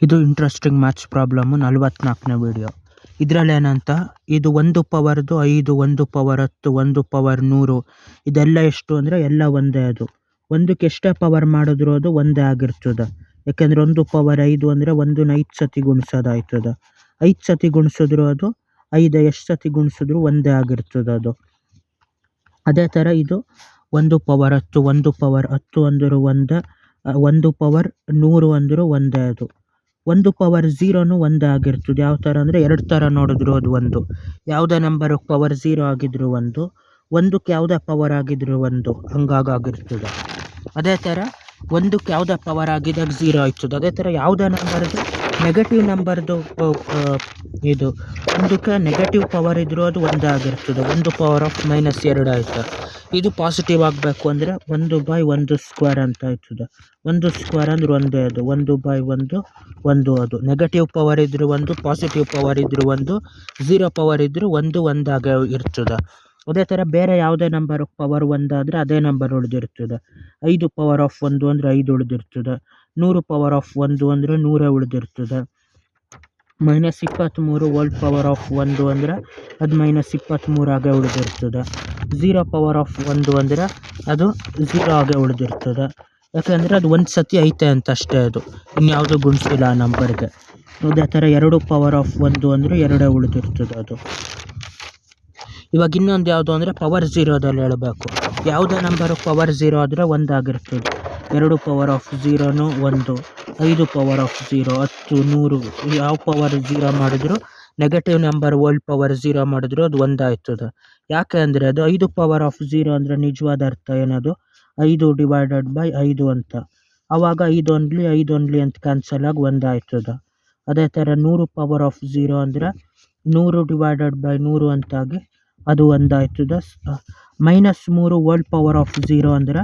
ಇದು interesting maths problem 44ನೇ video. ಇದರಲ್ಲಿ ಏನಂತ, ಇದು 1 ಪವರ್ದು 5, 1 ಪವರ್ 10, 1 ಪವರ್ 100 ಇದೆಲ್ಲ ಎಷ್ಟು ಅಂದರೆ ಎಲ್ಲ ಒಂದೇ. ಅದು ಒಂದಕ್ಕೆ ಎಷ್ಟೇ ಪವರ್ ಮಾಡಿದ್ರು ಅದು ಒಂದೇ ಆಗಿರ್ತದೆ. ಯಾಕೆಂದರೆ 1 ಪವರ್ 5 ಅಂದರೆ 1ನ 5 ಸತಿ ಗುಣಿಸೋದಾಯ್ತದೆ. 5 ಸತಿ ಗುಣಿಸಿದ್ರು ಅದು 5 ಎಷ್ಟು ಸತಿ ಗುಣಿಸಿದ್ರು ಒಂದೇ ಆಗಿರ್ತದೆ ಅದು. ಅದೇ ಥರ ಇದು 1 ಪವರ್ 10, 1 ಪವರ್ 10 ಅಂದರೂ ಒಂದೇ, 1 ಪವರ್ 100 ಅಂದರೂ ಒಂದೇ. ಅದು 1 ಪವರ್ 0ನೂ ಒಂದೇ ಆಗಿರ್ತದೆ. ಯಾವ ಥರ ಅಂದರೆ 2 ಥರ ನೋಡಿದ್ರು ಅದು ಒಂದು. ಯಾವುದೇ ನಂಬರ್ ಪವರ್ 0 ಆಗಿದ್ರು ಒಂದಕ್ಕೆ ಯಾವುದೇ ಪವರ್ ಆಗಿದ್ರು ಒಂದು, ಹಂಗಾಗಿರ್ತದೆ. ಅದೇ ಥರ ಒಂದಕ್ಕೆ ಯಾವುದೇ ಪವರ್ ಆಗಿದಾಗ 0 ಆಯ್ತದೆ. ಅದೇ ಥರ ಯಾವುದೇ ನಂಬರ್ದು ನೆಗೆಟಿವ್ ನಂಬರ್ದು ಇದು ಒಂದಕ್ಕೆ ನೆಗೆಟಿವ್ ಪವರ್ ಇದ್ದರೂ ಅದು ಒಂದೇ ಆಗಿರ್ತದೆ. 1 ಪವರ್ ಆಫ್ -2 ಆಯ್ತು. ಇದು ಪಾಸಿಟಿವ್ ಆಗಬೇಕು ಅಂದರೆ 1/1 ಸ್ಕ್ವೇರ್ ಅಂತ ಆಯ್ತದೆ. 1 ಸ್ಕ್ವೇರ್ ಅಂದ್ರೆ ಒಂದೇ. ಅದು 1/1 1. ಅದು ನೆಗೆಟಿವ್ ಪವರ್ ಇದ್ದರೂ ಒಂದು, ಪಾಸಿಟಿವ್ ಪವರ್ ಇದ್ದರೂ ಒಂದು, 0 ಪವರ್ ಇದ್ದರೂ ಒಂದು ಒಂದಾಗೆ ಇರ್ತದೆ. ಅದೇ ಥರ ಬೇರೆ ಯಾವುದೇ ನಂಬರ್ ಪವರ್ 1 ಆದರೆ ಅದೇ ನಂಬರ್ ಉಳಿದಿರ್ತದೆ. 5 ಪವರ್ ಆಫ್ 1 ಅಂದರೆ 5 ಉಳಿದಿರ್ತದೆ. 100 ಪವರ್ ಆಫ್ 1 ಅಂದರೆ 100 ಉಳಿದಿರ್ತದೆ. -23 ವರ್ಲ್ಡ್ ಪವರ್ ಆಫ್ 1 ಅಂದರೆ ಅದು -23 ಆಗೇ ಉಳಿದಿರ್ತದೆ. 0 ಪವರ್ ಆಫ್ 1 ಅಂದರೆ ಅದು 0 ಆಗೇ ಉಳಿದಿರ್ತದೆ. ಯಾಕೆಂದರೆ ಅದು ಒಂದು ಸತಿ ಐತೆ ಅಂತ ಅಷ್ಟೇ. ಅದು ಇನ್ಯಾವುದೂ ಗುಣಿಸಿಲ್ಲ ಆ ನಂಬರ್ಗೆ. ಅದೇ ಥರ 2 ಪವರ್ ಆಫ್ 1 ಅಂದರೆ 2 ಉಳಿದಿರ್ತದೆ ಅದು. ಇವಾಗ ಇನ್ನೊಂದು ಯಾವುದು ಅಂದರೆ ಪವರ್ 0ದಲ್ಲಿ ಹೇಳಬೇಕು. ಯಾವುದೇ ನಂಬರು ಪವರ್ 0 ಆದರೆ 1 ಆಗಿರ್ತದೆ. 2 ಪವರ್ ಆಫ್ 0ನೂ 1, 5 ಪವರ್ ಆಫ್ 0, 10, 100 ಯಾವ ಪವರ್ 0 ಮಾಡಿದ್ರು, ನೆಗೆಟಿವ್ ನಂಬರ್ ವರ್ಲ್ಡ್ ಪವರ್ 0 ಮಾಡಿದ್ರು ಅದು 1 ಆಯ್ತದೆ. ಯಾಕೆ ಅಂದರೆ ಅದು 5 ಪವರ್ ಆಫ್ 0 ಅಂದರೆ ನಿಜವಾದ ಅರ್ಥ ಏನದು 5/5 ಅಂತ. ಆವಾಗ 5 only ಅಂತ ಕ್ಯಾನ್ಸಲ್ ಆಗಿ 1 ಆಯ್ತದೆ. ಅದೇ ಥರ 100 ಪವರ್ ಆಫ್ 0 ಅಂದರೆ 100/100 ಅಂತಾಗಿ ಅದು 1 ಆಯ್ತದೆ. -3 ವರ್ಲ್ಡ್ ಪವರ್ ಆಫ್ 0 ಅಂದರೆ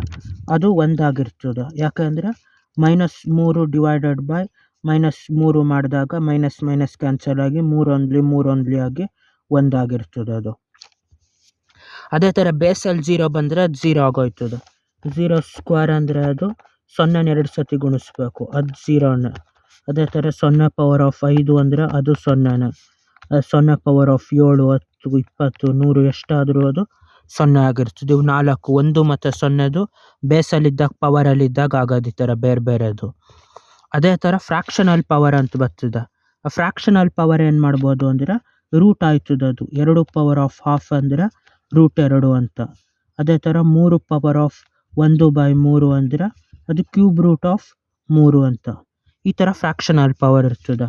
ಅದು 1 ಆಗಿರ್ತದೆ. ಯಾಕೆಂದರೆ -3/-3 ಮಾಡಿದಾಗ ಮೈನಸ್ ಕ್ಯಾನ್ಸಲ್ ಆಗಿ 3 only ಆಗಿ 1 ಆಗಿರ್ತದೆ ಅದು. ಅದೇ ಥರ ಬೇಸಲ್ಲಿ 0 ಬಂದರೆ ಅದು 0 ಆಗೋಯ್ತದೆ. 0 ಸ್ಕ್ವೇರ್ ಅಂದರೆ ಅದು 0ನ 2 ಸತಿ ಗುಣಿಸ್ಬೇಕು, ಅದು 0ನೇ. ಅದೇ ಥರ 0 ಪವರ್ ಆಫ್ 5 ಅಂದರೆ ಅದು 0ನೇ. 0 ಪವರ್ ಆಫ್ 7, 10, 20, 100 ಎಷ್ಟಾದರೂ ಅದು 0 ಆಗಿರ್ತದೆ. ಇವು 4 1 ಮತ್ತು 0ದು ಬೇಸಲ್ಲಿದ್ದಾಗ ಪವರಲ್ಲಿದ್ದಾಗ ಆಗೋದು ಈ ಥರ ಬೇರೆದು. ಅದೇ ಥರ ಫ್ರ್ಯಾಕ್ಷನಲ್ ಪವರ್ ಅಂತ ಬರ್ತದೆ. ಆ ಫ್ರ್ಯಾಕ್ಷನಲ್ ಪವರ್ ಏನು ಮಾಡ್ಬೋದು ಅಂದರೆ ರೂಟ್ ಆಯ್ತದೆ. ಅದು 2 ಪವರ್ ಆಫ್ ಹಾಫ್ ಅಂದರೆ √2 ಅಂತ. ಅದೇ ಥರ 3 ಪವರ್ ಆಫ್ 1/3 ಅಂದರೆ ಅದು ಕ್ಯೂಬ್ ರೂಟ್ ಆಫ್ 3 ಅಂತ. ಈ ಥರ ಫ್ರ್ಯಾಕ್ಷನಲ್ ಪವರ್ ಇರ್ತದೆ.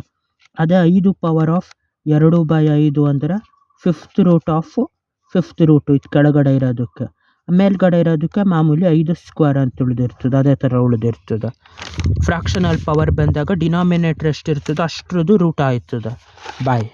ಅದೇ 5 ಪವರ್ ಆಫ್ 2/5 ಅಂದರೆ 5th root of 5th route ಇದು ಕೆಳಗಡೆ ಇರೋದಕ್ಕೆ. ಮೇಲ್ಗಡೆ ಇರೋದಕ್ಕೆ ಮಾಮೂಲಿ 5 ಸ್ಕ್ವೇರ್ ಅಂತ ಉಳಿದಿರ್ತದೆ. ಅದೇ ಥರ ಉಳಿದಿರ್ತದೆ. ಫ್ರ್ಯಾಕ್ಷನಲ್ ಪವರ್ ಬಂದಾಗ ಡಿನಾಮಿನೇಟರ್ ಎಷ್ಟಿರ್ತದೆ ಅಷ್ಟರದ್ದು ರೂಟ್ ಆಯ್ತದೆ. ಬಾಯ್.